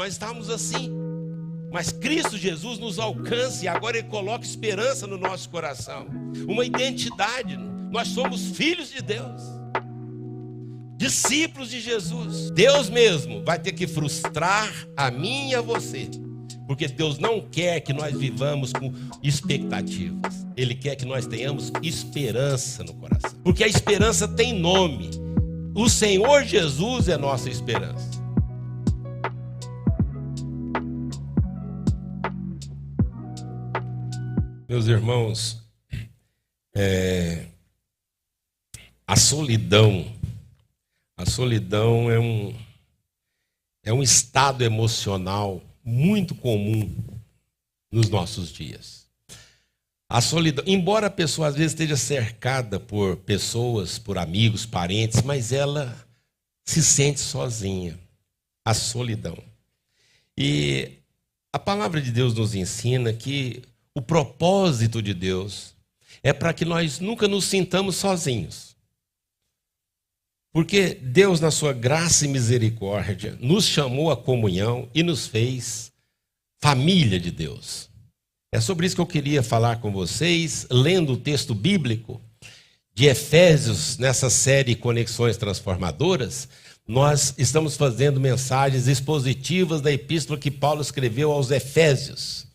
Nós estávamos assim. Mas Cristo Jesus nos alcança e agora Ele coloca esperança no nosso coração. Uma identidade. Nós somos filhos de Deus. Discípulos de Jesus. Deus mesmo vai ter que frustrar a mim e a você. Porque Deus não quer que nós vivamos com expectativas. Ele quer que nós tenhamos esperança no coração. Porque a esperança tem nome. O Senhor Jesus é nossa esperança. Meus irmãos, a solidão é um estado emocional muito comum nos nossos dias. A solidão, embora a pessoa às vezes esteja cercada por pessoas, por amigos, parentes, mas ela se sente sozinha. A solidão. E a palavra de Deus nos ensina que o propósito de Deus é para que nós nunca nos sintamos sozinhos. Porque Deus, na sua graça e misericórdia, nos chamou à comunhão e nos fez família de Deus. É sobre isso que eu queria falar com vocês, lendo o texto bíblico de Efésios, nessa série Conexões Transformadoras. Nós estamos fazendo mensagens expositivas da epístola que Paulo escreveu aos Efésios.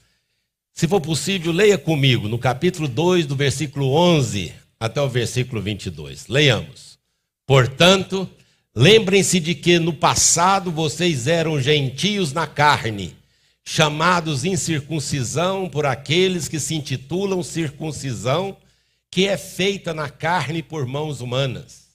Se for possível, leia comigo no capítulo 2, do versículo 11 até o versículo 22. Leiamos. Portanto, lembrem-se de que no passado vocês eram gentios na carne, chamados incircuncisão por aqueles que se intitulam circuncisão, que é feita na carne por mãos humanas.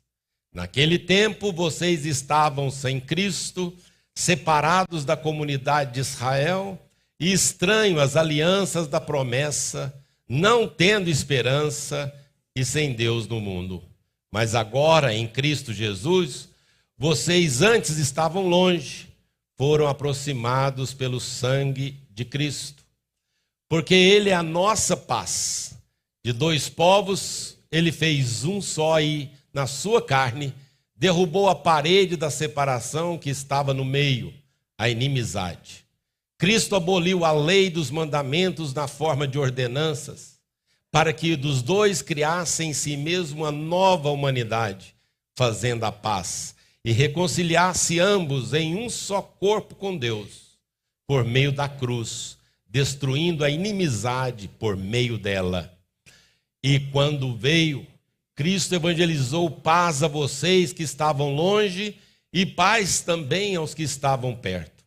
Naquele tempo vocês estavam sem Cristo, separados da comunidade de Israel, e estranho às alianças da promessa, não tendo esperança e sem Deus no mundo. Mas agora, em Cristo Jesus, vocês antes estavam longe, foram aproximados pelo sangue de Cristo. Porque Ele é a nossa paz. De dois povos, Ele fez um só e, na sua carne, derrubou a parede da separação que estava no meio, a inimizade. Cristo aboliu a lei dos mandamentos na forma de ordenanças, para que dos dois criassem em si mesmo uma nova humanidade, fazendo a paz, e reconciliasse ambos em um só corpo com Deus, por meio da cruz, destruindo a inimizade por meio dela. E quando veio, Cristo evangelizou paz a vocês que estavam longe e paz também aos que estavam perto.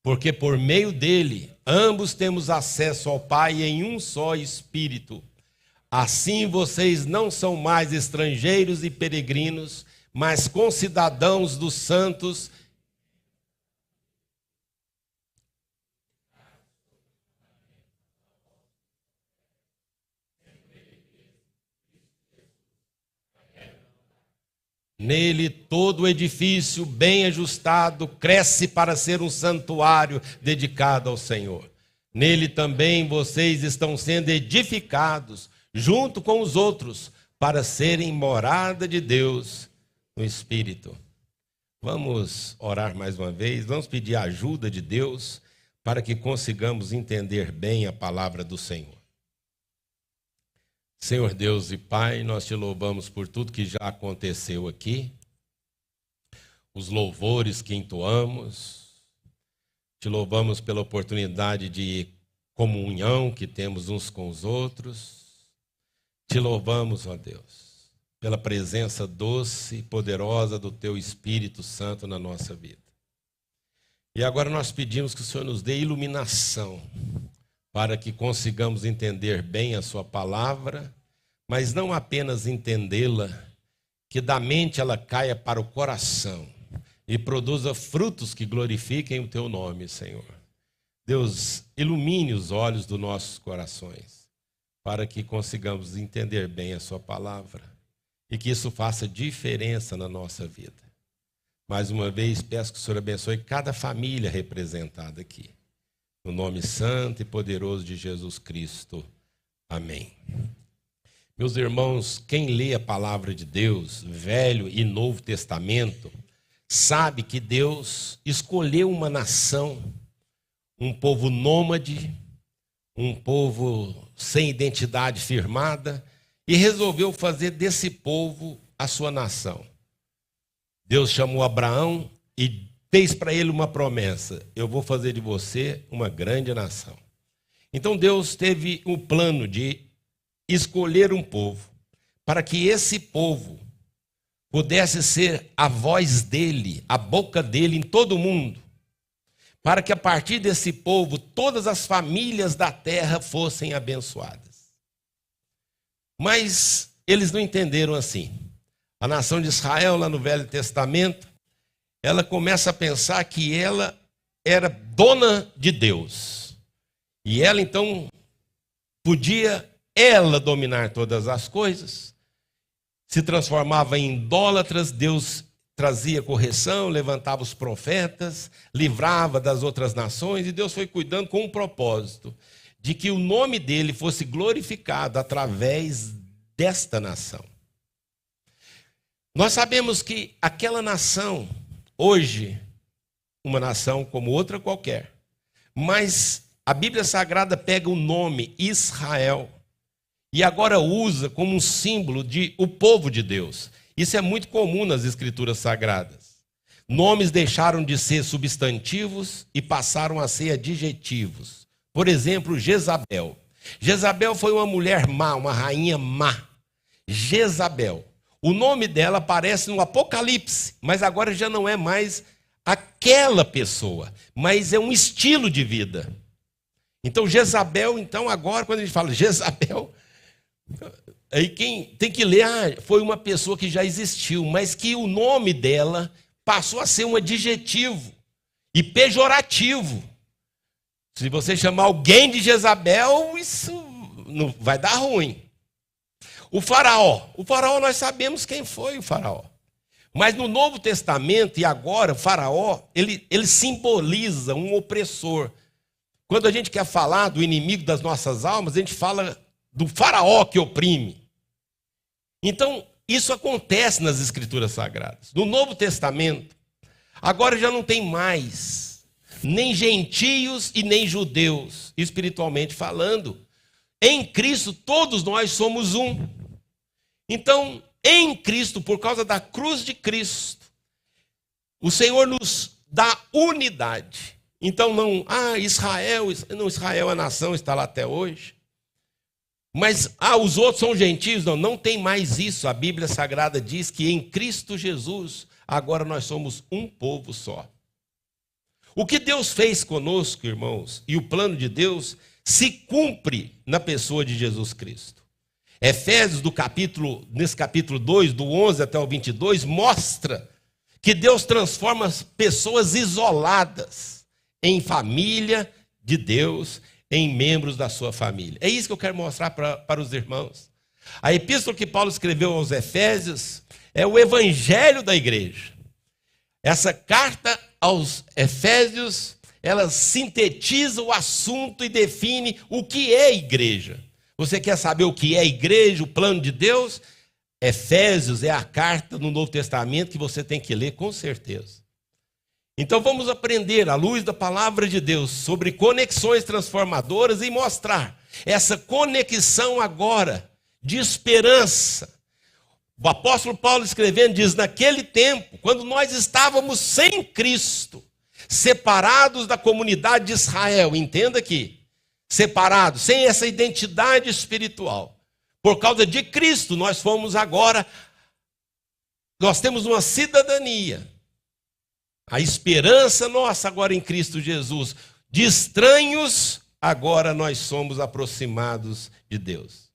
Porque por meio dele, ambos temos acesso ao Pai em um só Espírito. Assim vocês não são mais estrangeiros e peregrinos, mas concidadãos dos santos. Nele todo o edifício bem ajustado cresce para ser um santuário dedicado ao Senhor. Nele também vocês estão sendo edificados junto com os outros para serem morada de Deus no Espírito. Vamos orar mais uma vez, vamos pedir a ajuda de Deus para que consigamos entender bem a palavra do Senhor. Senhor Deus e Pai, nós te louvamos por tudo que já aconteceu aqui, os louvores que entoamos, te louvamos pela oportunidade de comunhão que temos uns com os outros, te louvamos, ó Deus, pela presença doce e poderosa do Teu Espírito Santo na nossa vida. E agora nós pedimos que o Senhor nos dê iluminação, para que consigamos entender bem a sua palavra, mas não apenas entendê-la, que da mente ela caia para o coração e produza frutos que glorifiquem o teu nome, Senhor. Deus, ilumine os olhos dos nossos corações, para que consigamos entender bem a sua palavra e que isso faça diferença na nossa vida. Mais uma vez, peço que o Senhor abençoe cada família representada aqui. No nome santo e poderoso de Jesus Cristo. Amém. Meus irmãos, quem lê a palavra de Deus, Velho e Novo Testamento, sabe que Deus escolheu uma nação um povo nômade, um povo sem identidade firmada, e resolveu fazer desse povo a sua nação. Deus chamou Abraão e fez para ele uma promessa: eu vou fazer de você uma grande nação. Então Deus teve o plano de escolher um povo, para que esse povo pudesse ser a voz dele, a boca dele em todo o mundo, para que a partir desse povo todas as famílias da terra fossem abençoadas. Mas eles não entenderam assim. A nação de Israel, lá no Velho Testamento, ela começa a pensar que ela era dona de Deus. E ela, então, podia ela dominar todas as coisas. Se transformava em idólatras, Deus trazia correção, levantava os profetas, livrava das outras nações, e Deus foi cuidando com um propósito, de que o nome dele fosse glorificado através desta nação. Nós sabemos que aquela nação, hoje, uma nação como outra qualquer, mas a Bíblia Sagrada pega o nome Israel e agora usa como um símbolo de o povo de Deus. Isso é muito comum nas Escrituras Sagradas. Nomes deixaram de ser substantivos e passaram a ser adjetivos. Por exemplo, Jezabel. Jezabel foi uma mulher má, uma rainha má. Jezabel. O nome dela aparece no Apocalipse, mas agora já não é mais aquela pessoa, mas é um estilo de vida. Então, Jezabel, então agora, quando a gente fala Jezabel, aí quem tem que ler, foi uma pessoa que já existiu, mas que o nome dela passou a ser um adjetivo e pejorativo. Se você chamar alguém de Jezabel, isso não vai dar ruim. O faraó nós sabemos quem foi o faraó. Mas no Novo Testamento, e agora, o faraó, ele simboliza um opressor. Quando a gente quer falar do inimigo das nossas almas, a gente fala do faraó que oprime. Então, isso acontece nas Escrituras Sagradas. No Novo Testamento, agora já não tem mais nem gentios e nem judeus, espiritualmente falando. Em Cristo, todos nós somos um. Então, em Cristo, por causa da cruz de Cristo, o Senhor nos dá unidade. Então, Israel, a nação está lá até hoje. Mas, os outros são gentios. Não tem mais isso. A Bíblia Sagrada diz que em Cristo Jesus, agora nós somos um povo só. O que Deus fez conosco, irmãos, e o plano de Deus se cumpre na pessoa de Jesus Cristo. Efésios, nesse capítulo 2, do 11 até o 22, mostra que Deus transforma pessoas isoladas em família de Deus, em membros da sua família. É isso que eu quero mostrar para os irmãos. A epístola que Paulo escreveu aos Efésios é o evangelho da igreja. Essa carta aos Efésios, ela sintetiza o assunto e define o que é igreja. Você quer saber o que é igreja, o plano de Deus? Efésios é a carta no Novo Testamento que você tem que ler com certeza. Então vamos aprender, à luz da palavra de Deus, sobre conexões transformadoras e mostrar essa conexão agora de esperança. O apóstolo Paulo escrevendo diz, naquele tempo, quando nós estávamos sem Cristo, separados da comunidade de Israel, entenda aqui, separados, sem essa identidade espiritual, por causa de Cristo, nós temos uma cidadania. A esperança nossa agora em Cristo Jesus. De estranhos, agora nós somos aproximados de Deus.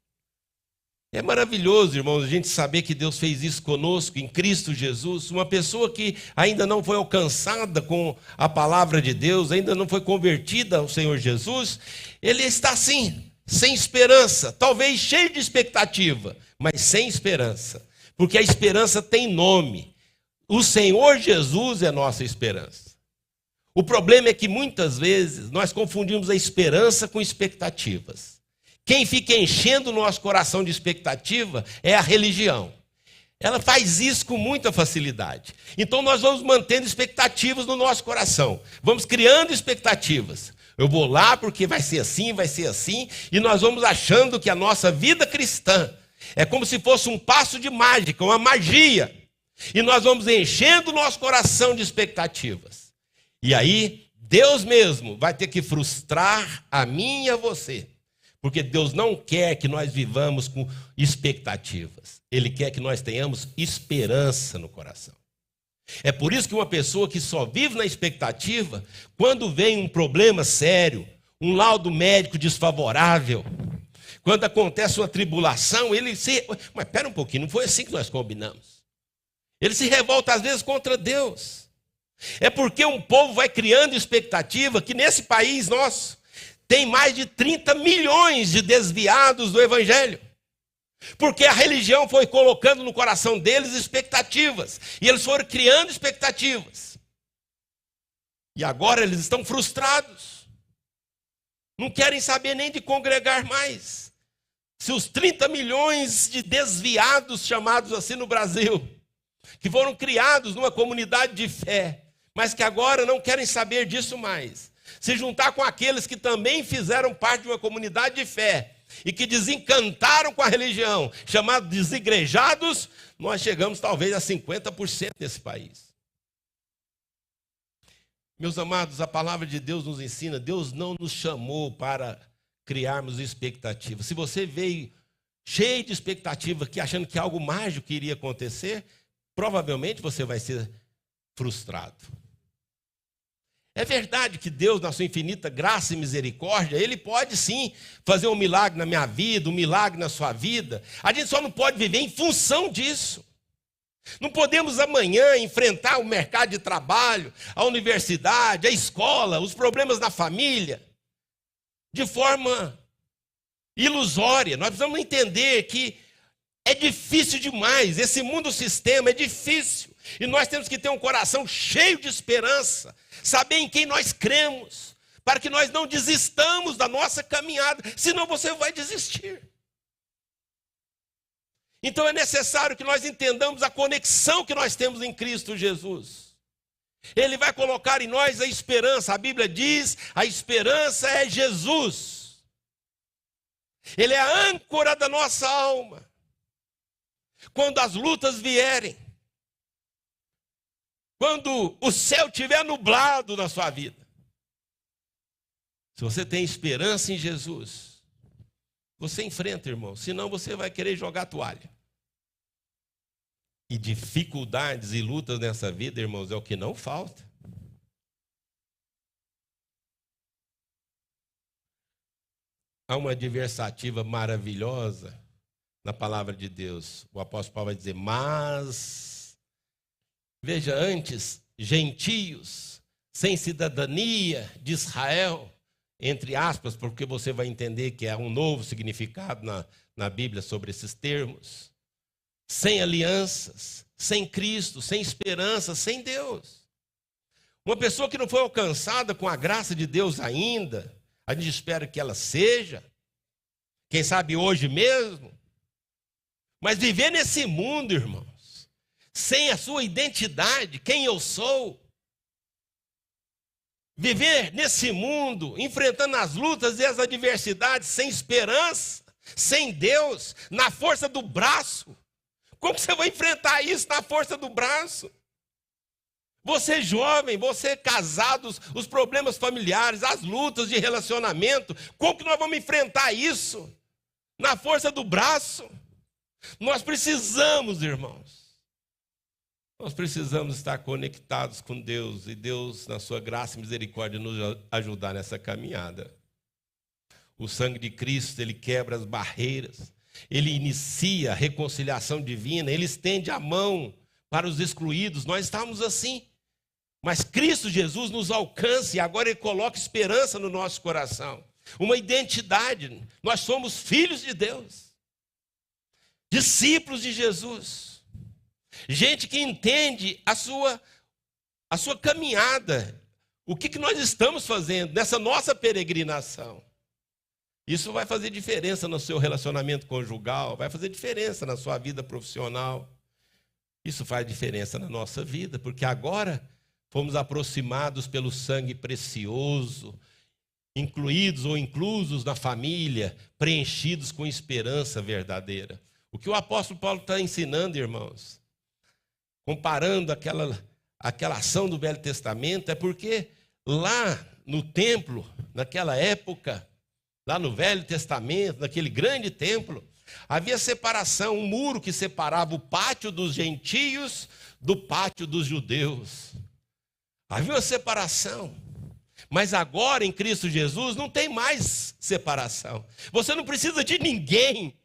É maravilhoso, irmãos, a gente saber que Deus fez isso conosco em Cristo Jesus. Uma pessoa que ainda não foi alcançada com a palavra de Deus, ainda não foi convertida ao Senhor Jesus, ele está assim, sem esperança, talvez cheio de expectativa, mas sem esperança. Porque a esperança tem nome. O Senhor Jesus é nossa esperança. O problema é que muitas vezes nós confundimos a esperança com expectativas. Quem fica enchendo o nosso coração de expectativa é a religião. Ela faz isso com muita facilidade. Então nós vamos mantendo expectativas no nosso coração. Vamos criando expectativas. Eu vou lá porque vai ser assim, e nós vamos achando que a nossa vida cristã é como se fosse um passo de mágica, uma magia. E nós vamos enchendo o nosso coração de expectativas. E aí, Deus mesmo vai ter que frustrar a mim e a você. Porque Deus não quer que nós vivamos com expectativas. Ele quer que nós tenhamos esperança no coração. É por isso que uma pessoa que só vive na expectativa, quando vem um problema sério, um laudo médico desfavorável, quando acontece uma tribulação, ele se... Mas espera um pouquinho, não foi assim que nós combinamos. Ele se revolta às vezes contra Deus. É porque um povo vai criando expectativa que nesse país nosso tem mais de 30 milhões de desviados do evangelho. Porque a religião foi colocando no coração deles expectativas. E eles foram criando expectativas. E agora eles estão frustrados. Não querem saber nem de congregar mais. Se os 30 milhões de desviados, chamados assim no Brasil, que foram criados numa comunidade de fé, mas que agora não querem saber disso mais, se juntar com aqueles que também fizeram parte de uma comunidade de fé e que desencantaram com a religião, chamados desigrejados, nós chegamos talvez a 50% desse país. Meus amados, a palavra de Deus nos ensina, Deus não nos chamou para criarmos expectativas. Se você veio cheio de expectativa, achando que algo mágico iria acontecer, provavelmente você vai ser frustrado. É verdade que Deus, na sua infinita graça e misericórdia, Ele pode sim fazer um milagre na minha vida, um milagre na sua vida. A gente só não pode viver em função disso. Não podemos amanhã enfrentar o mercado de trabalho, a universidade, a escola, os problemas na família, de forma ilusória. Nós precisamos entender que é difícil demais, esse mundo sistema é difícil. E nós temos que ter um coração cheio de esperança, saber em quem nós cremos, para que nós não desistamos da nossa caminhada, senão você vai desistir. Então é necessário que nós entendamos a conexão que nós temos em Cristo Jesus. Ele vai colocar em nós a esperança. A Bíblia diz, a esperança é Jesus. Ele é a âncora da nossa alma. Quando as lutas vierem, quando o céu estiver nublado na sua vida, se você tem esperança em Jesus, você enfrenta, irmão, senão você vai querer jogar a toalha. E dificuldades e lutas nessa vida, irmãos, é o que não falta. Há uma adversativa maravilhosa na palavra de Deus. O apóstolo Paulo vai dizer, mas, veja, antes, gentios, sem cidadania de Israel, entre aspas, porque você vai entender que há um novo significado na Bíblia sobre esses termos, sem alianças, sem Cristo, sem esperança, sem Deus. Uma pessoa que não foi alcançada com a graça de Deus ainda, a gente espera que ela seja, quem sabe hoje mesmo, mas viver nesse mundo, irmãos, sem a sua identidade, quem eu sou, viver nesse mundo, enfrentando as lutas e as adversidades, sem esperança, sem Deus, na força do braço. Como você vai enfrentar isso na força do braço? Você jovem, você casado, os problemas familiares, as lutas de relacionamento, como que nós vamos enfrentar isso na força do braço? Nós precisamos, irmãos, nós precisamos estar conectados com Deus e Deus, na sua graça e misericórdia, nos ajudar nessa caminhada. O sangue de Cristo, ele quebra as barreiras, ele inicia a reconciliação divina, ele estende a mão para os excluídos. Nós estamos assim, mas Cristo Jesus nos alcança e agora ele coloca esperança no nosso coração, uma identidade. Nós somos filhos de Deus, discípulos de Jesus, gente que entende a sua caminhada, o que nós estamos fazendo nessa nossa peregrinação. Isso vai fazer diferença no seu relacionamento conjugal, vai fazer diferença na sua vida profissional. Isso faz diferença na nossa vida, porque agora fomos aproximados pelo sangue precioso incluídos ou inclusos na família, preenchidos com esperança verdadeira. O que o apóstolo Paulo está ensinando, irmãos, comparando aquela ação do Velho Testamento, é porque lá no templo, naquela época, lá no Velho Testamento, naquele grande templo, havia separação, um muro que separava o pátio dos gentios do pátio dos judeus. Havia uma separação. Mas agora, em Cristo Jesus, não tem mais separação. Você não precisa de ninguém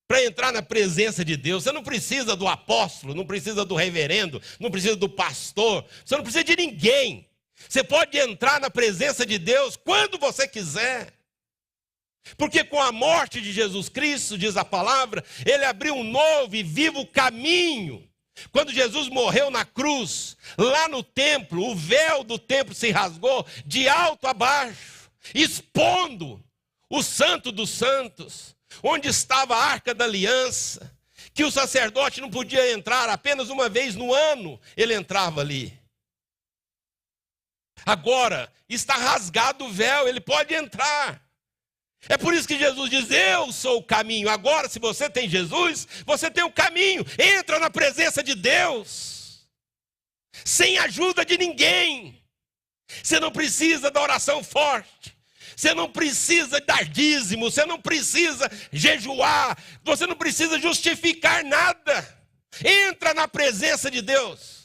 para entrar na presença de Deus. Você não precisa do apóstolo, não precisa do reverendo, não precisa do pastor. Você não precisa de ninguém. Você pode entrar na presença de Deus quando você quiser. Porque com a morte de Jesus Cristo, diz a palavra, ele abriu um novo e vivo caminho. Quando Jesus morreu na cruz, lá no templo, o véu do templo se rasgou de alto a baixo, expondo o Santo dos Santos, onde estava a Arca da Aliança, que o sacerdote não podia entrar, apenas uma vez no ano ele entrava ali. Agora está rasgado o véu, ele pode entrar. É por isso que Jesus diz, eu sou o caminho. Agora, se você tem Jesus, você tem o caminho. Entra na presença de Deus, sem ajuda de ninguém. Você não precisa da oração forte. Você não precisa dar dízimo. Você não precisa jejuar. Você não precisa justificar nada. Entra na presença de Deus.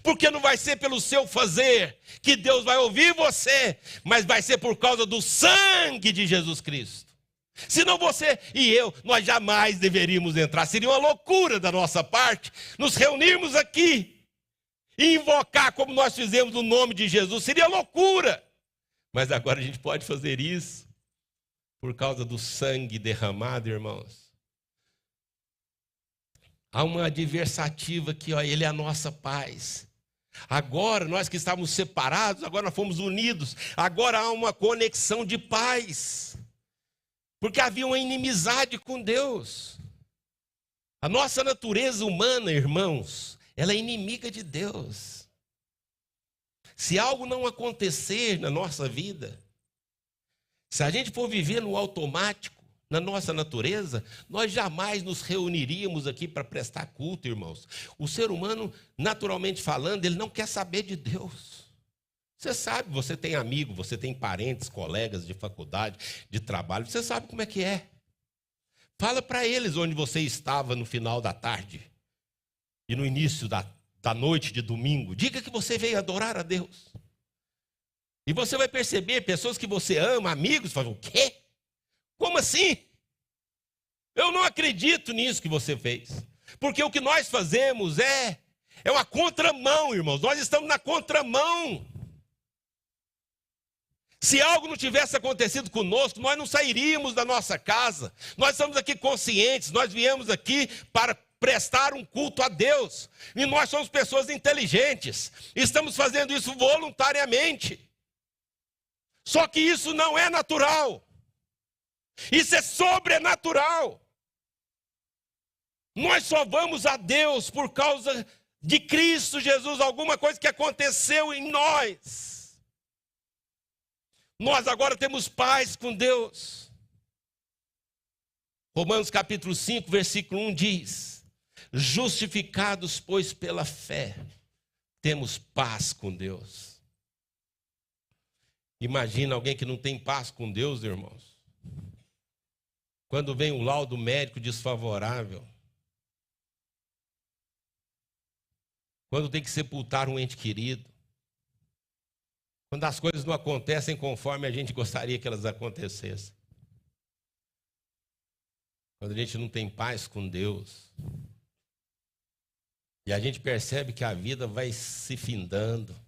Porque não vai ser pelo seu fazer que Deus vai ouvir você, mas vai ser por causa do sangue de Jesus Cristo. Senão você e eu, nós jamais deveríamos entrar. Seria uma loucura da nossa parte nos reunirmos aqui e invocar como nós fizemos o nome de Jesus. Seria loucura. Mas agora a gente pode fazer isso por causa do sangue derramado, irmãos. Há uma adversativa aqui, ó, ele é a nossa paz. Agora, nós que estávamos separados, agora nós fomos unidos. Agora há uma conexão de paz. Porque havia uma inimizade com Deus. A nossa natureza humana, irmãos, ela é inimiga de Deus. Se algo não acontecer na nossa vida, se a gente for viver no automático, na nossa natureza, nós jamais nos reuniríamos aqui para prestar culto, irmãos. O ser humano, naturalmente falando, ele não quer saber de Deus. Você sabe, você tem amigo, você tem parentes, colegas de faculdade, de trabalho, você sabe como é que é. Fala para eles onde você estava no final da tarde e no início da noite de domingo. Diga que você veio adorar a Deus. E você vai perceber pessoas que você ama, amigos, falam, o quê? Como assim? Eu não acredito nisso que você fez. Porque o que nós fazemos é uma contramão, irmãos. Nós estamos na contramão. Se algo não tivesse acontecido conosco, nós não sairíamos da nossa casa. Nós estamos aqui conscientes, nós viemos aqui para prestar um culto a Deus. E nós somos pessoas inteligentes. Estamos fazendo isso voluntariamente. Só que isso não é natural. Isso é sobrenatural. Nós só vamos a Deus por causa de Cristo Jesus, alguma coisa que aconteceu em nós. Nós agora temos paz com Deus. Romanos capítulo 5, versículo 1 diz: justificados, pois, pela fé, temos paz com Deus. Imagina alguém que não tem paz com Deus, irmãos. Quando vem um laudo médico desfavorável, quando tem que sepultar um ente querido, quando as coisas não acontecem conforme a gente gostaria que elas acontecessem, quando a gente não tem paz com Deus, e a gente percebe que a vida vai se findando,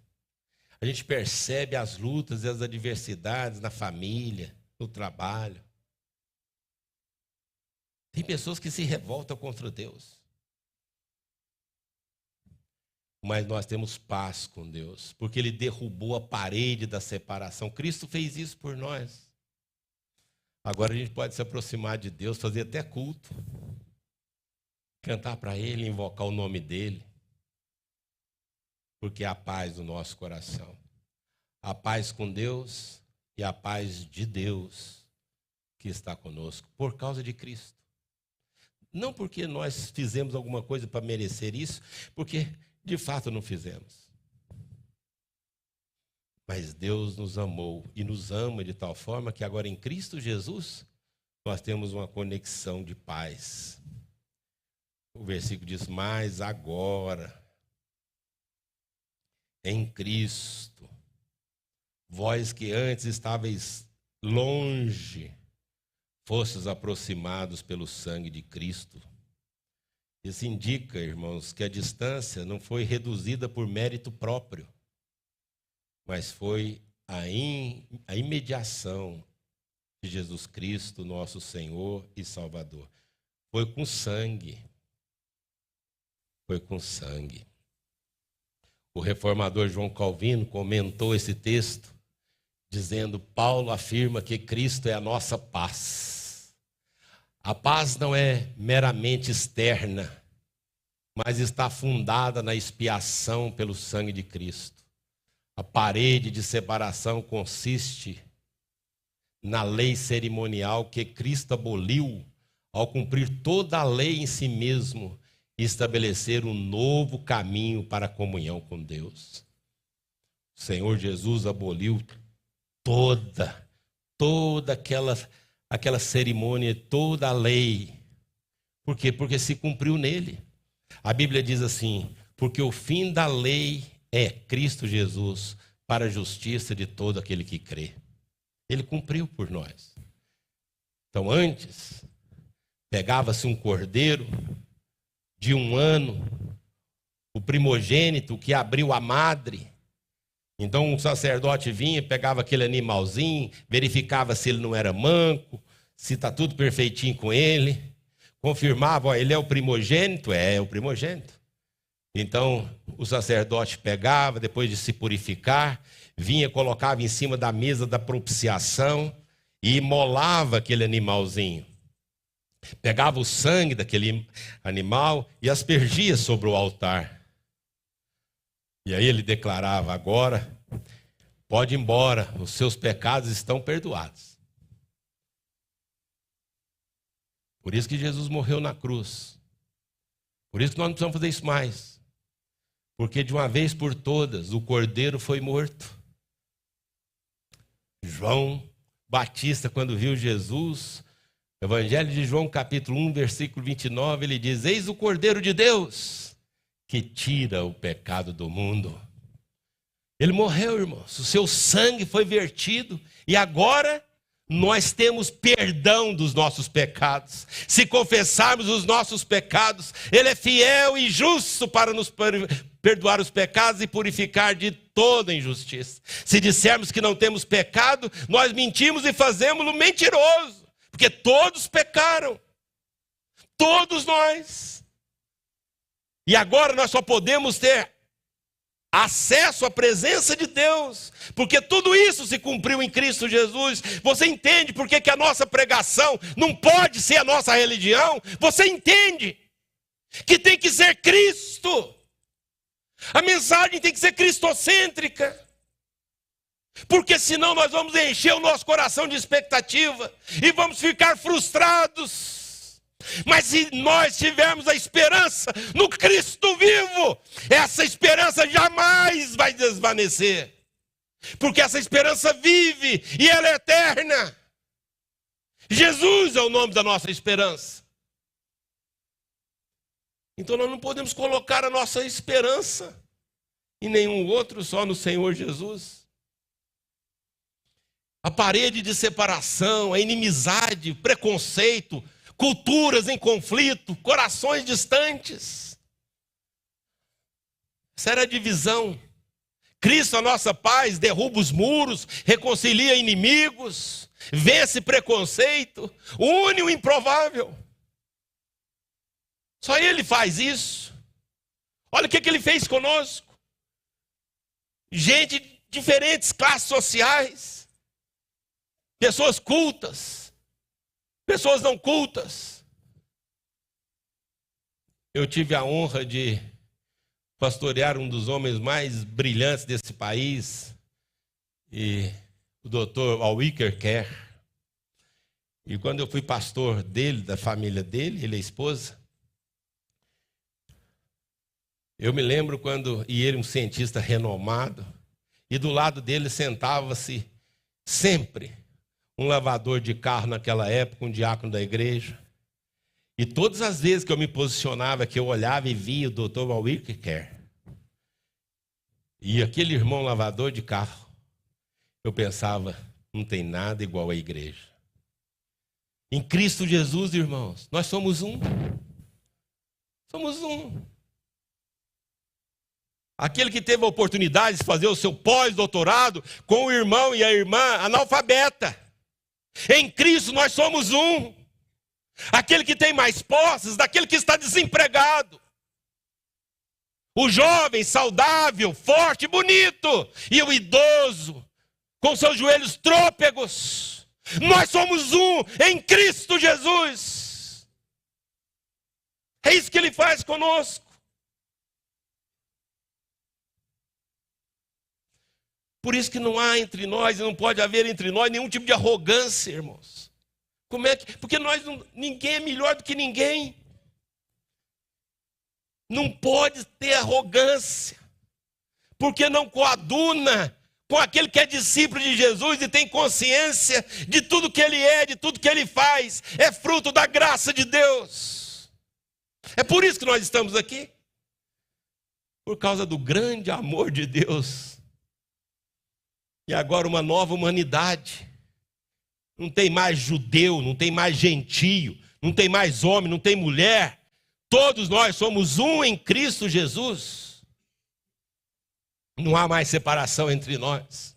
a gente percebe as lutas e as adversidades na família, no trabalho. Tem pessoas que se revoltam contra Deus. Mas nós temos paz com Deus, porque Ele derrubou a parede da separação. Cristo fez isso por nós. Agora a gente pode se aproximar de Deus, fazer até culto, cantar para Ele, invocar o nome dEle, porque é a paz do nosso coração. A paz com Deus e a paz de Deus que está conosco por causa de Cristo. Não porque nós fizemos alguma coisa para merecer isso, porque de fato não fizemos. Mas Deus nos amou e nos ama de tal forma que agora em Cristo Jesus nós temos uma conexão de paz. O versículo diz: mas agora, em Cristo, vós que antes estáveis longe, fostes aproximados pelo sangue de Cristo. Isso indica, irmãos, que a distância não foi reduzida por mérito próprio, mas foi a imediação de Jesus Cristo, nosso Senhor e Salvador. Foi com sangue. Foi com sangue. O reformador João Calvino comentou esse texto, dizendo: Paulo afirma que Cristo é a nossa paz. A paz não é meramente externa, mas está fundada na expiação pelo sangue de Cristo. A parede de separação consiste na lei cerimonial que Cristo aboliu ao cumprir toda a lei em si mesmo e estabelecer um novo caminho para a comunhão com Deus. O Senhor Jesus aboliu toda aquela cerimônia, toda a lei. Por quê? Porque se cumpriu nele. A Bíblia diz assim: porque o fim da lei é Cristo Jesus para a justiça de todo aquele que crê. Ele cumpriu por nós. Então antes, pegava-se um cordeiro de 1 ano, o primogênito que abriu a madre. Então um sacerdote vinha, pegava aquele animalzinho, verificava se ele não era manco, se está tudo perfeitinho com ele, confirmava: ó, ele é o primogênito? É o primogênito. Então o sacerdote pegava, depois de se purificar, vinha, colocava em cima da mesa da propiciação e imolava aquele animalzinho. Pegava o sangue daquele animal e aspergia sobre o altar. E aí ele declarava: agora pode ir embora, os seus pecados estão perdoados. Por isso que Jesus morreu na cruz. Por isso que nós não precisamos fazer isso mais. Porque de uma vez por todas o cordeiro foi morto. João Batista, quando viu Jesus, Evangelho de João, capítulo 1, versículo 29, ele diz: eis o Cordeiro de Deus, que tira o pecado do mundo. Ele morreu, irmãos, o seu sangue foi vertido, e agora nós temos perdão dos nossos pecados. Se confessarmos os nossos pecados, Ele é fiel e justo para nos perdoar os pecados e purificar de toda injustiça. Se dissermos que não temos pecado, nós mentimos e fazemos-lo mentiroso. Porque todos pecaram, todos nós. E agora nós só podemos ter acesso à presença de Deus, porque tudo isso se cumpriu em Cristo Jesus. Você entende por que a nossa pregação não pode ser a nossa religião? Você entende que tem que ser Cristo. A mensagem tem que ser cristocêntrica. Porque senão nós vamos encher o nosso coração de expectativa e vamos ficar frustrados. Mas se nós tivermos a esperança no Cristo vivo, essa esperança jamais vai desvanecer. Porque essa esperança vive e ela é eterna. Jesus é o nome da nossa esperança. Então nós não podemos colocar a nossa esperança em nenhum outro, só no Senhor Jesus. A parede de separação, a inimizade, preconceito, culturas em conflito, corações distantes. Essa era a divisão. Cristo, a nossa paz, derruba os muros, reconcilia inimigos, vence preconceito, une o improvável. Só Ele faz isso. Olha o que Ele fez conosco. Gente de diferentes classes sociais. Pessoas cultas, pessoas não cultas. Eu tive a honra de pastorear um dos homens mais brilhantes desse país. E o doutor Alwiker Kerr. E quando eu fui pastor dele, da família dele, ele e a esposa, eu me lembro quando, e ele um cientista renomado, e do lado dele sentava-se sempre um lavador de carro naquela época, um diácono da igreja. E todas as vezes que eu me posicionava, que eu olhava e via o doutor Alwiker Kerr, e aquele irmão lavador de carro, eu pensava, não tem nada igual à igreja. Em Cristo Jesus, irmãos, nós somos um. Somos um. Aquele que teve a oportunidade de fazer o seu pós-doutorado com o irmão e a irmã analfabeta. Em Cristo nós somos um. Aquele que tem mais posses daquele que está desempregado. O jovem, saudável, forte, bonito. E o idoso, com seus joelhos trôpegos. Nós somos um em Cristo Jesus. É isso que Ele faz conosco. Por isso que não há entre nós, e não pode haver entre nós nenhum tipo de arrogância, irmãos. Como é que? Porque ninguém é melhor do que ninguém. Não pode ter arrogância, porque não coaduna com aquele que é discípulo de Jesus e tem consciência de tudo que ele é, de tudo que ele faz. É fruto da graça de Deus. É por isso que nós estamos aqui. Por causa do grande amor de Deus. E agora uma nova humanidade. Não tem mais judeu, não tem mais gentio, não tem mais homem, não tem mulher. Todos nós somos um em Cristo Jesus. Não há mais separação entre nós.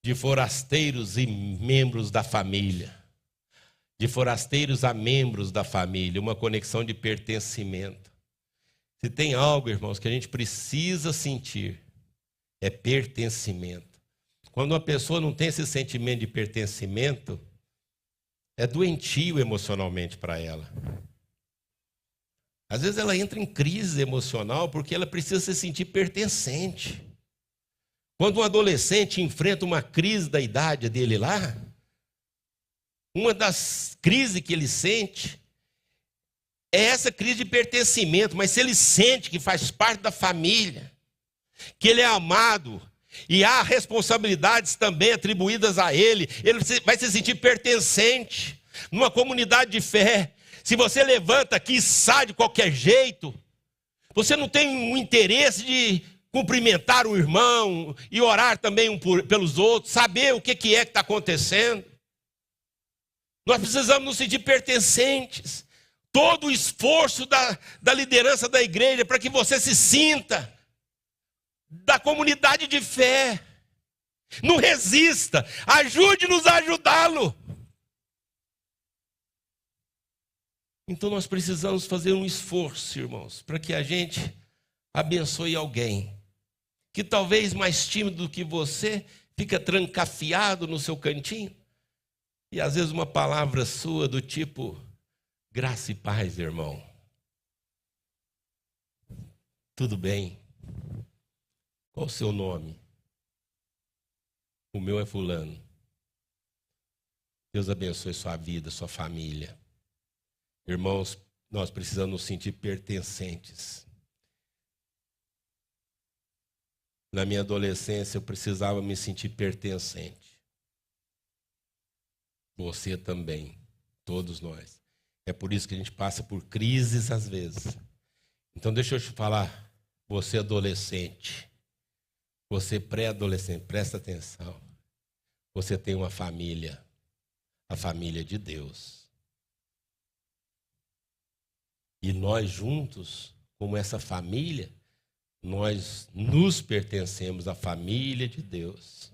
De forasteiros e membros da família. De forasteiros a membros da família. Uma conexão de pertencimento. Se tem algo, irmãos, que a gente precisa sentir, é pertencimento. Quando uma pessoa não tem esse sentimento de pertencimento, é doentio emocionalmente para ela. Às vezes ela entra em crise emocional porque ela precisa se sentir pertencente. Quando um adolescente enfrenta uma crise da idade dele lá, uma das crises que ele sente é essa crise de pertencimento. Mas se ele sente que faz parte da família, que ele é amado, e há responsabilidades também atribuídas a ele vai se sentir pertencente numa comunidade de fé. Se você levanta aqui e sai de qualquer jeito, você não tem um interesse de cumprimentar o irmão e orar também pelos outros, saber o que é que está acontecendo. Nós precisamos nos sentir pertencentes. Todo o esforço da liderança da igreja para que você se sinta da comunidade de fé. Não resista, ajude-nos a ajudá-lo. Então nós precisamos fazer um esforço, irmãos, para que a gente abençoe alguém que talvez mais tímido do que você, fica trancafiado no seu cantinho, e às vezes uma palavra sua do tipo, graça e paz, irmão. Tudo bem? Qual o seu nome? O meu é fulano. Deus abençoe sua vida, sua família. Irmãos, nós precisamos nos sentir pertencentes. Na minha adolescência, eu precisava me sentir pertencente. Você também, todos nós. É por isso que a gente passa por crises às vezes. Então deixa eu te falar, você adolescente, você pré-adolescente, presta atenção. Você tem uma família, a família de Deus. E nós juntos, como essa família, nós nos pertencemos à família de Deus.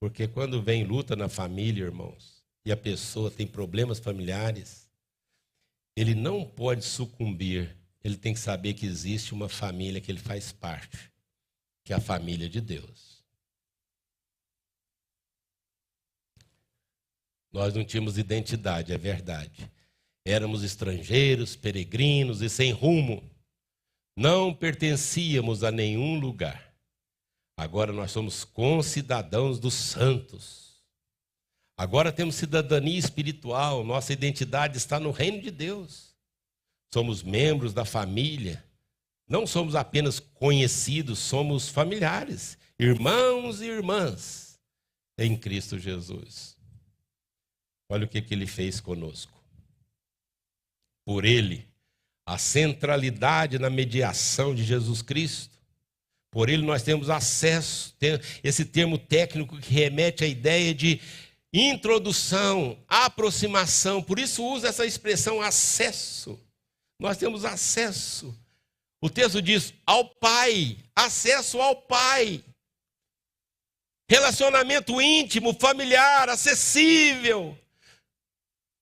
Porque quando vem luta na família, irmãos, e a pessoa tem problemas familiares, ele não pode sucumbir. Ele tem que saber que existe uma família que ele faz parte, que é a família de Deus. Nós não tínhamos identidade, é verdade. Éramos estrangeiros, peregrinos e sem rumo. Não pertencíamos a nenhum lugar. Agora nós somos concidadãos dos santos. Agora temos cidadania espiritual. Nossa identidade está no reino de Deus. Somos membros da família. Não somos apenas conhecidos, somos familiares, irmãos e irmãs em Cristo Jesus. Olha o que ele fez conosco. Por ele, a centralidade na mediação de Jesus Cristo. Por ele nós temos acesso, esse termo técnico que remete à ideia de introdução, aproximação. Por isso usa essa expressão acesso. Nós temos acesso. O texto diz ao Pai, acesso ao Pai. Relacionamento íntimo, familiar, acessível.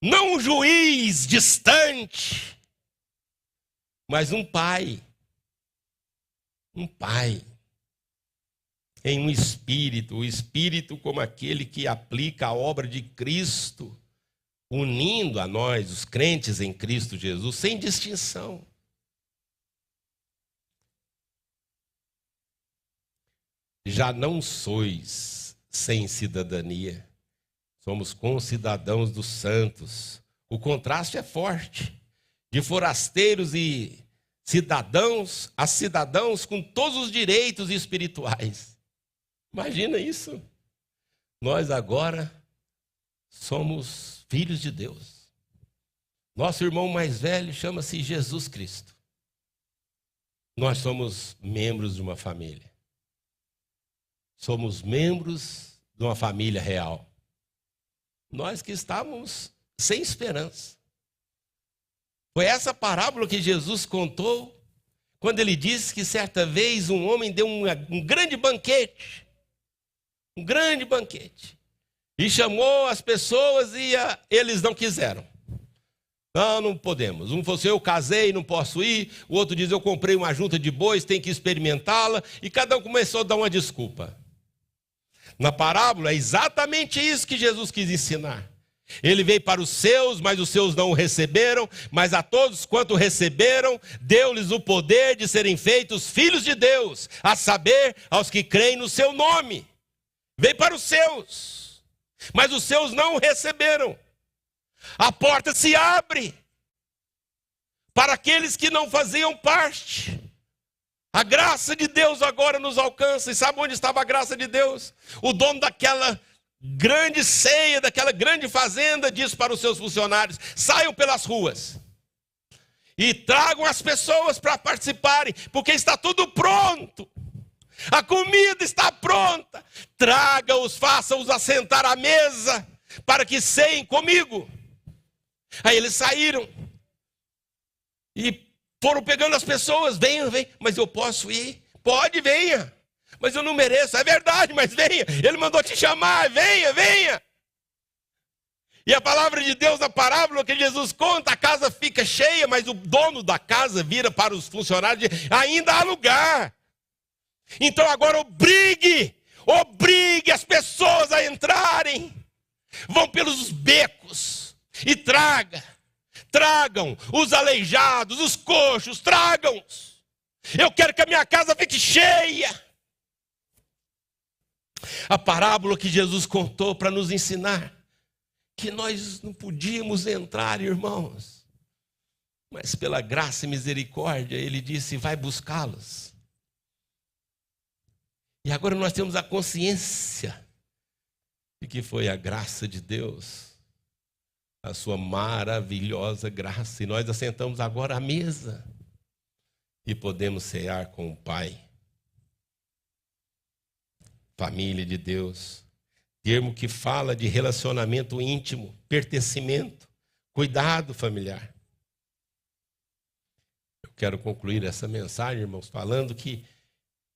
Não um juiz distante, mas um pai. Um pai. Em um espírito, o espírito como aquele que aplica a obra de Cristo, unindo a nós, os crentes em Cristo Jesus, sem distinção. Já não sois sem cidadania, somos concidadãos dos santos. O contraste é forte, de forasteiros e cidadãos a cidadãos com todos os direitos espirituais. Imagina isso. Nós agora somos filhos de Deus. Nosso irmão mais velho chama-se Jesus Cristo. Nós somos membros de uma família. Somos membros de uma família real. Nós que estávamos sem esperança. Foi essa parábola que Jesus contou quando ele disse que certa vez um homem deu um grande banquete. Um grande banquete. E chamou as pessoas e eles não quiseram. Não podemos. Um falou assim, eu casei, não posso ir. O outro diz, eu comprei uma junta de bois, tem que experimentá-la. E cada um começou a dar uma desculpa. Na parábola é exatamente isso que Jesus quis ensinar. Ele veio para os seus, mas os seus não o receberam. Mas a todos quanto receberam, deu-lhes o poder de serem feitos filhos de Deus. A saber, aos que creem no seu nome. Veio para os seus, mas os seus não o receberam. A porta se abre para aqueles que não faziam parte. A graça de Deus agora nos alcança. E sabe onde estava a graça de Deus? O dono daquela grande ceia, daquela grande fazenda, disse para os seus funcionários, saiam pelas ruas e tragam as pessoas para participarem, porque está tudo pronto. A comida está pronta. Traga-os, faça-os assentar à mesa, para que ceiem comigo. Aí eles saíram e foram pegando as pessoas, venham, mas eu posso ir? Pode, venha. Mas eu não mereço, é verdade, mas venha. Ele mandou te chamar, venha. E a palavra de Deus, na parábola que Jesus conta, a casa fica cheia, mas o dono da casa vira para os funcionários e diz, ainda há lugar. Então agora obrigue as pessoas a entrarem. Vão pelos becos e tragam os aleijados, os coxos, tragam-os. Eu quero que a minha casa fique cheia. A parábola que Jesus contou para nos ensinar que nós não podíamos entrar, irmãos, mas pela graça e misericórdia, ele disse, vai buscá-los. E agora nós temos a consciência de que foi a graça de Deus, a sua maravilhosa graça. E nós assentamos agora à mesa e podemos cear com o Pai. Família de Deus, termo que fala de relacionamento íntimo, pertencimento, cuidado familiar. Eu quero concluir essa mensagem, irmãos, falando que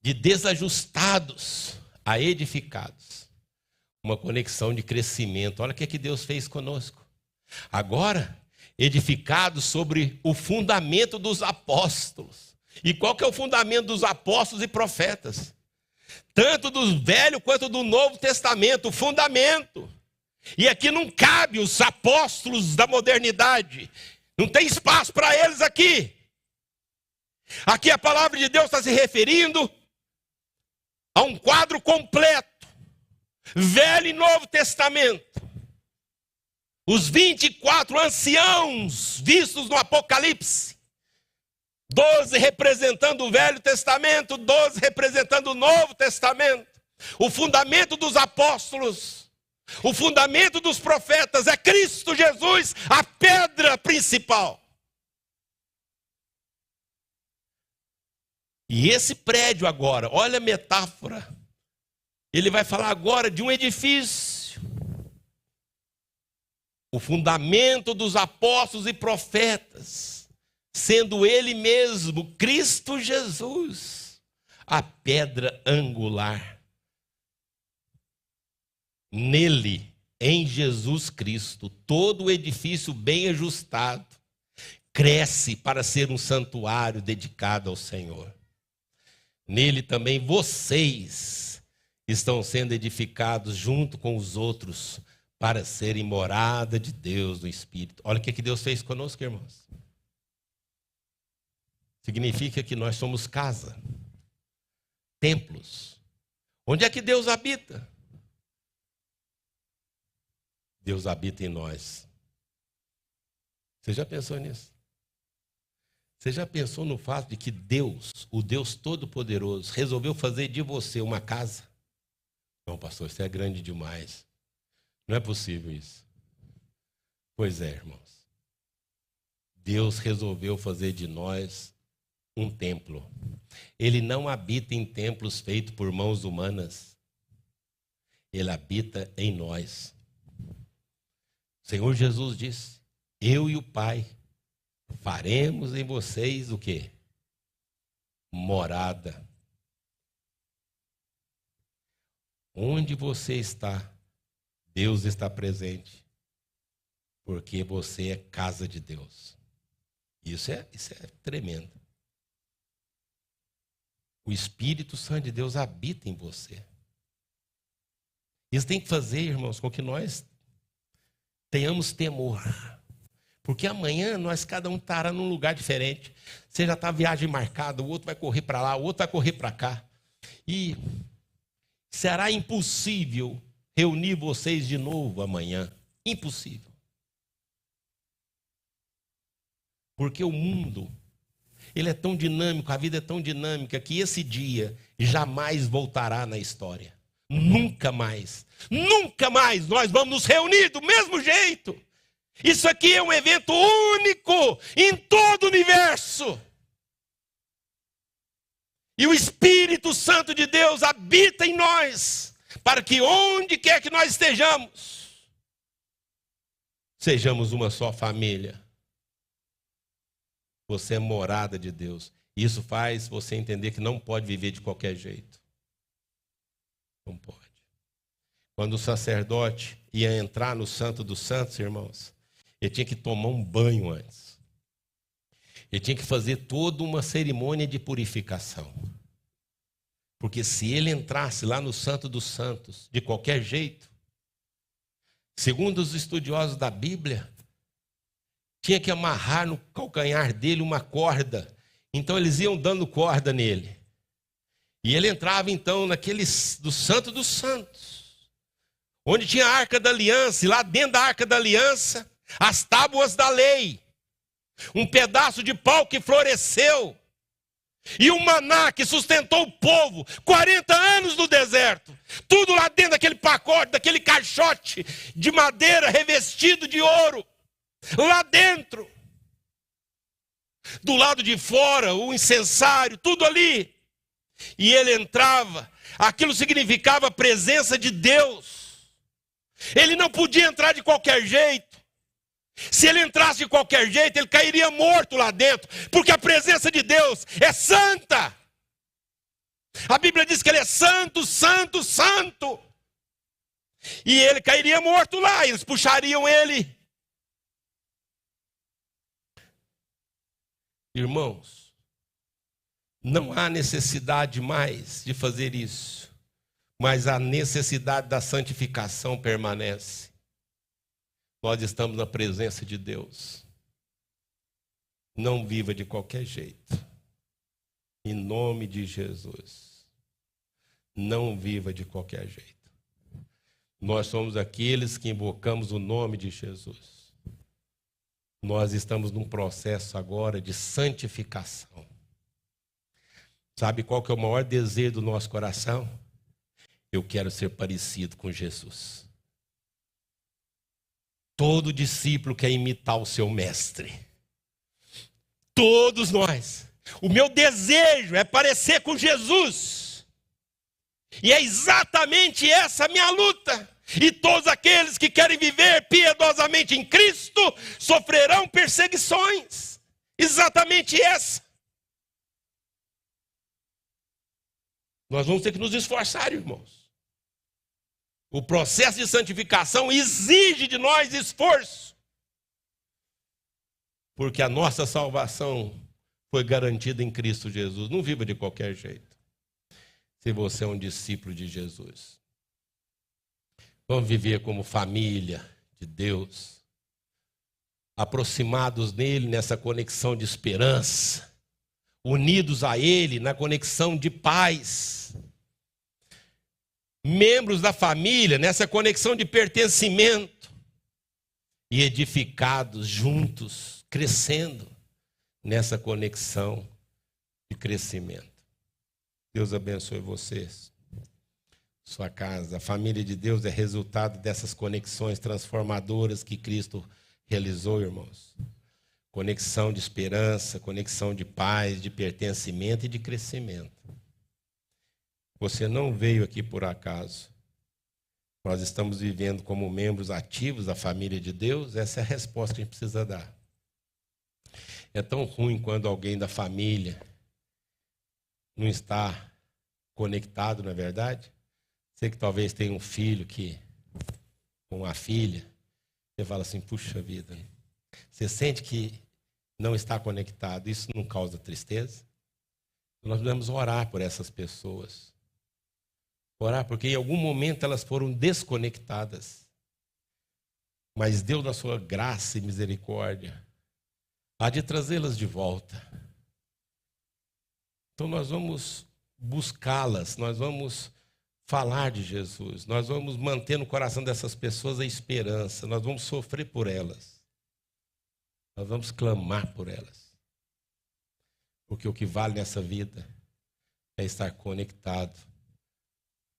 de desajustados a edificados, uma conexão de crescimento. Olha o que Deus fez conosco. Agora, edificados sobre o fundamento dos apóstolos. E qual que é o fundamento dos apóstolos e profetas? Tanto do Velho quanto do Novo Testamento, o fundamento. E aqui não cabe os apóstolos da modernidade. Não tem espaço para eles aqui. Aqui a palavra de Deus está se referindo a um quadro completo, Velho e Novo Testamento. Os 24 anciãos vistos no Apocalipse, 12 representando o Velho Testamento, 12 representando o Novo Testamento. O fundamento dos apóstolos, o fundamento dos profetas é Cristo Jesus, a pedra principal. E esse prédio agora, olha a metáfora, ele vai falar agora de um edifício. O fundamento dos apóstolos e profetas, sendo ele mesmo, Cristo Jesus, a pedra angular. Nele, em Jesus Cristo, todo o edifício bem ajustado, cresce para ser um santuário dedicado ao Senhor. Nele também vocês estão sendo edificados junto com os outros para serem morada de Deus no Espírito. Olha o que Deus fez conosco, irmãos. Significa que nós somos casa, templos. Onde é que Deus habita? Deus habita em nós. Você já pensou nisso? Você já pensou no fato de que Deus, o Deus Todo-Poderoso, resolveu fazer de você uma casa? Não, pastor, isso é grande demais. Não é possível isso. Pois é, irmãos. Deus resolveu fazer de nós um templo. Ele não habita em templos feitos por mãos humanas. Ele habita em nós. O Senhor Jesus disse: eu e o Pai faremos em vocês o quê? Morada. Onde você está, Deus está presente, porque você é casa de Deus. Isso é tremendo. O Espírito Santo de Deus habita em você. Isso tem que fazer, irmãos, com que nós tenhamos temor. Porque amanhã nós cada um estará num lugar diferente. Você já está viagem marcada, o outro vai correr para lá, o outro vai correr para cá. E será impossível reunir vocês de novo amanhã. Impossível. Porque o mundo, ele é tão dinâmico, a vida é tão dinâmica, que esse dia jamais voltará na história. Nunca mais nós vamos nos reunir do mesmo jeito. Isso aqui é um evento único em todo o universo. E o Espírito Santo de Deus habita em nós, para que onde quer que nós estejamos, sejamos uma só família. Você é morada de Deus. Isso faz você entender que não pode viver de qualquer jeito. Não pode. Quando o sacerdote ia entrar no Santo dos Santos, irmãos, ele tinha que tomar um banho antes. Ele tinha que fazer toda uma cerimônia de purificação. Porque se ele entrasse lá no Santo dos Santos, de qualquer jeito, segundo os estudiosos da Bíblia, tinha que amarrar no calcanhar dele uma corda. Então eles iam dando corda nele. E ele entrava então do Santo dos Santos, onde tinha a Arca da Aliança, e lá dentro da Arca da Aliança, as tábuas da lei, um pedaço de pau que floresceu, e o maná que sustentou o povo 40 anos no deserto, tudo lá dentro daquele pacote, daquele caixote de madeira revestido de ouro, lá dentro. Do lado de fora, o incensário, tudo ali. E ele entrava, aquilo significava a presença de Deus. Ele não podia entrar de qualquer jeito. Se ele entrasse de qualquer jeito, ele cairia morto lá dentro, porque a presença de Deus é santa. A Bíblia diz que ele é santo, santo, santo. E ele cairia morto lá, eles puxariam ele. Irmãos, não há necessidade mais de fazer isso, mas a necessidade da santificação permanece. Nós estamos na presença de Deus. Não viva de qualquer jeito. Em nome de Jesus. Não viva de qualquer jeito. Nós somos aqueles que invocamos o nome de Jesus. Nós estamos num processo agora de santificação. Sabe qual que é o maior desejo do nosso coração? Eu quero ser parecido com Jesus. Todo discípulo quer imitar o seu mestre. Todos nós. O meu desejo é parecer com Jesus. E é exatamente essa a minha luta. E todos aqueles que querem viver piedosamente em Cristo sofrerão perseguições. Exatamente essa. Nós vamos ter que nos esforçar, irmãos. O processo de santificação exige de nós esforço. Porque a nossa salvação foi garantida em Cristo Jesus. Não viva de qualquer jeito. Se você é um discípulo de Jesus. Vamos viver como família de Deus. Aproximados nele nessa conexão de esperança. Unidos a ele na conexão de paz. Membros da família nessa conexão de pertencimento. E edificados juntos, crescendo nessa conexão de crescimento. Deus abençoe vocês. Sua casa, a família de Deus é resultado dessas conexões transformadoras que Cristo realizou, irmãos. Conexão de esperança, conexão de paz, de pertencimento e de crescimento. Você não veio aqui por acaso. Nós estamos vivendo como membros ativos da família de Deus. Essa é a resposta que a gente precisa dar. É tão ruim quando alguém da família não está conectado, não é verdade? Você que talvez tenha um filho com uma filha, você fala assim, puxa vida, né? Você sente que não está conectado, isso não causa tristeza? Nós devemos orar por essas pessoas. Orar porque em algum momento elas foram desconectadas. Mas Deus, na sua graça e misericórdia, há de trazê-las de volta. Então nós vamos buscá-las, nós vamos falar de Jesus, nós vamos manter no coração dessas pessoas a esperança, nós vamos sofrer por elas, nós vamos clamar por elas. Porque o que vale nessa vida é estar conectado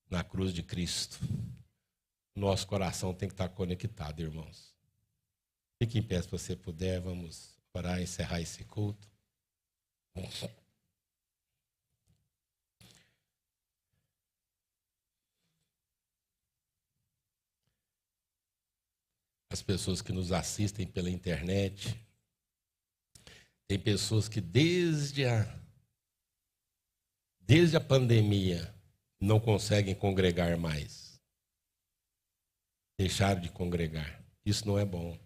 na cruz de Cristo. Nosso coração tem que estar conectado, irmãos. Fique em pé se você puder, vamos orar e encerrar esse culto. As pessoas que nos assistem pela internet, tem pessoas que desde a pandemia não conseguem congregar mais. Deixaram de congregar. Isso não é bom.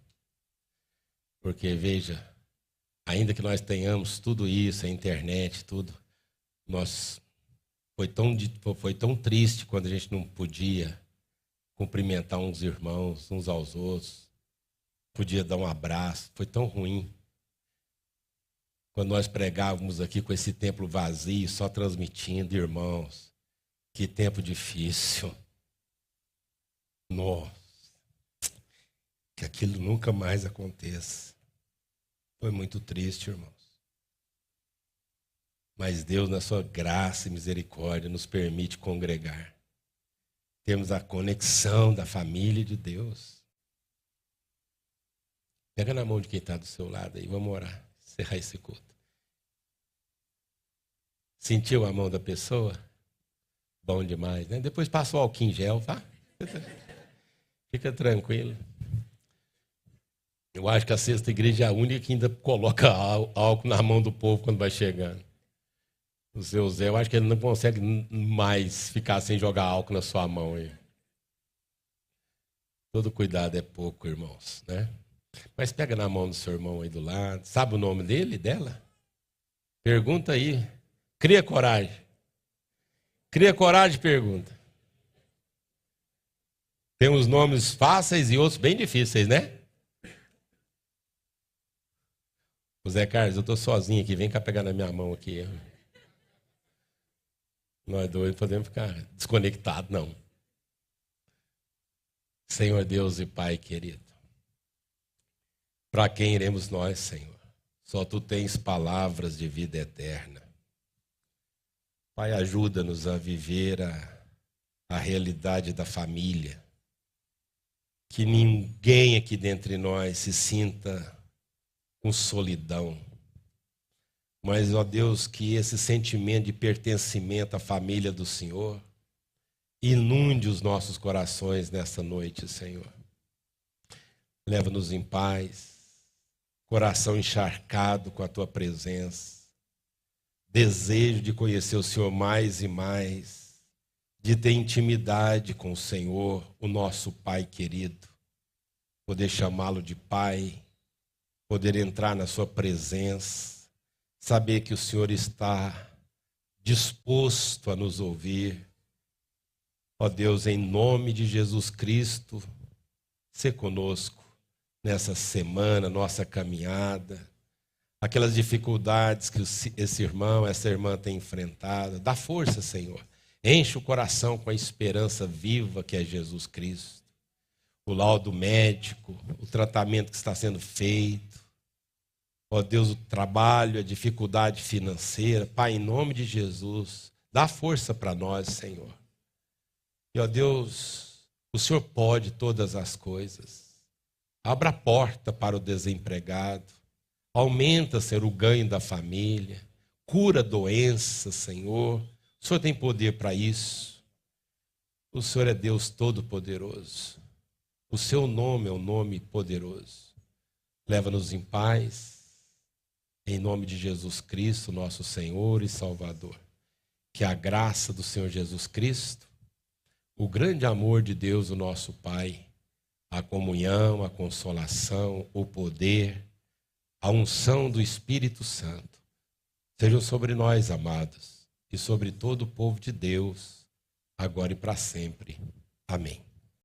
Porque, veja, ainda que nós tenhamos tudo isso, a internet, tudo, foi tão triste quando a gente não podia cumprimentar uns irmãos, uns aos outros, podia dar um abraço, foi tão ruim. Quando nós pregávamos aqui com esse templo vazio, só transmitindo, irmãos, que tempo difícil. Nossa, que aquilo nunca mais aconteça. Foi muito triste, irmãos. Mas Deus, na sua graça e misericórdia, nos permite congregar. Temos a conexão da família de Deus. Pega na mão de quem está do seu lado aí, vamos orar, encerrar esse culto. Sentiu a mão da pessoa? Bom demais, né? Depois passa o álcool em gel, tá? Fica tranquilo. Eu acho que a Sexta Igreja é a única que ainda coloca álcool na mão do povo quando vai chegando. O seu Zé, eu acho que ele não consegue mais ficar sem jogar álcool na sua mão aí. Todo cuidado é pouco, irmãos, né? Mas pega na mão do seu irmão aí do lado. Sabe o nome dele, dela? Pergunta aí. Cria coragem. Cria coragem, pergunta. Tem uns nomes fáceis e outros bem difíceis, né? O Zé Carlos, eu estou sozinho aqui, vem cá pegar na minha mão aqui. Nós dois podemos ficar desconectados, não. Senhor Deus e Pai querido, para quem iremos nós, Senhor? Só Tu tens palavras de vida eterna. Pai, ajuda-nos a viver a realidade da família. Que ninguém aqui dentre nós se sinta com solidão. Mas, ó Deus, que esse sentimento de pertencimento à família do Senhor inunde os nossos corações nesta noite, Senhor. Leva-nos em paz, coração encharcado com a Tua presença, desejo de conhecer o Senhor mais e mais, de ter intimidade com o Senhor, o nosso Pai querido, poder chamá-lo de Pai, poder entrar na Sua presença, saber que o Senhor está disposto a nos ouvir. Ó Deus, em nome de Jesus Cristo, sê conosco nessa semana, nossa caminhada, aquelas dificuldades que esse irmão, essa irmã tem enfrentado. Dá força, Senhor. Enche o coração com a esperança viva que é Jesus Cristo. O laudo médico, o tratamento que está sendo feito. Ó Deus, o trabalho, a dificuldade financeira. Pai, em nome de Jesus, dá força para nós, Senhor. E, ó Deus, o Senhor pode todas as coisas. Abra a porta para o desempregado. Aumenta, Senhor, o ganho da família. Cura doenças, Senhor. O Senhor tem poder para isso. O Senhor é Deus Todo-Poderoso. O Seu nome é um nome poderoso. Leva-nos em paz. Em nome de Jesus Cristo, nosso Senhor e Salvador. Que a graça do Senhor Jesus Cristo, o grande amor de Deus, o nosso Pai, a comunhão, a consolação, o poder, a unção do Espírito Santo, sejam sobre nós, amados, e sobre todo o povo de Deus, agora e para sempre. Amém.